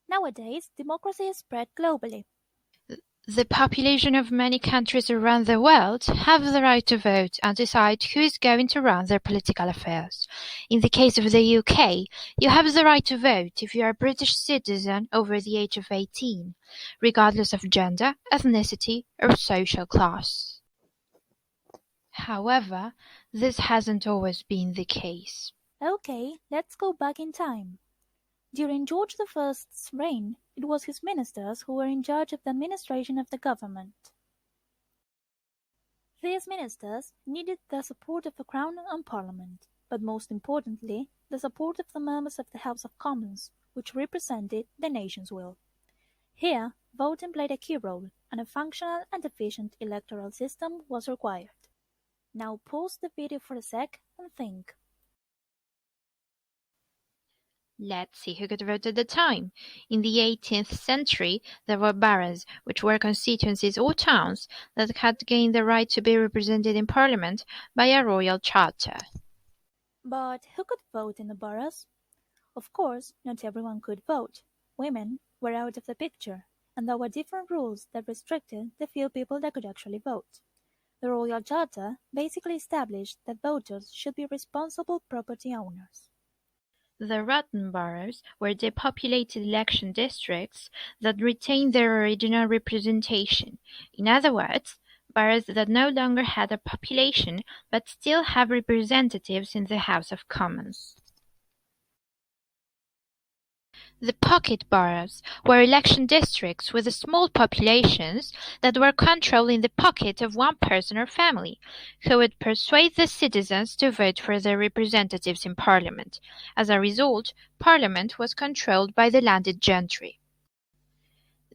Nowadays, democracy is spread globally. The population of many countries around the world have the right to vote and decide who is going to run their political affairs. In the case of the UK, you have the right to vote if you are a British citizen over the age of 18, regardless of gender, ethnicity, or social class. However, this hasn't always been the case. Okay, let's go back in time. During George I's reign, it was his ministers who were in charge of the administration of the government. These ministers needed the support of the Crown and Parliament, but most importantly, the support of the members of the House of Commons, which represented the nation's will. Here, voting played a key role, and a functional and efficient electoral system was required. Now pause the video for a sec and think. Let's see who could vote at the time. In the 18th century, there were boroughs, which were constituencies or towns that had gained the right to be represented in Parliament by a royal charter. But who could vote in the boroughs? Of course, not everyone could vote. Women were out of the picture, and there were different rules that restricted the few people that could actually vote. The Royal Charter basically established that voters should be responsible property owners. The rotten boroughs were depopulated election districts that retained their original representation. In other words, boroughs that no longer had a population but still have representatives in the House of Commons. The pocket boroughs were election districts with small populations that were controlled in the pocket of one person or family, who would persuade the citizens to vote for their representatives in Parliament. As a result, Parliament was controlled by the landed gentry.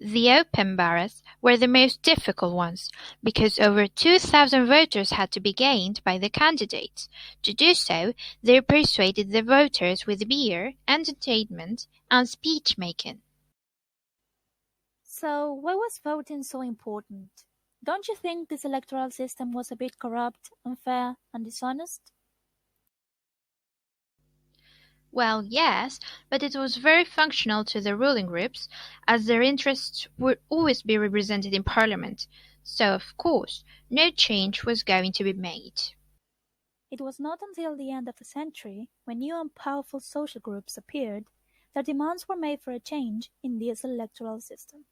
The open boroughs were the most difficult ones, because over 2,000 voters had to be gained by the candidates. To do so, they persuaded the voters with beer, entertainment, and speech-making. So, why was voting so important? Don't you think this electoral system was a bit corrupt, unfair, and dishonest? Well, yes, but it was very functional to the ruling groups, as their interests would always be represented in Parliament. So, of course, no change was going to be made. It was not until the end of the century, when new and powerful social groups appeared, that demands were made for a change in this electoral system.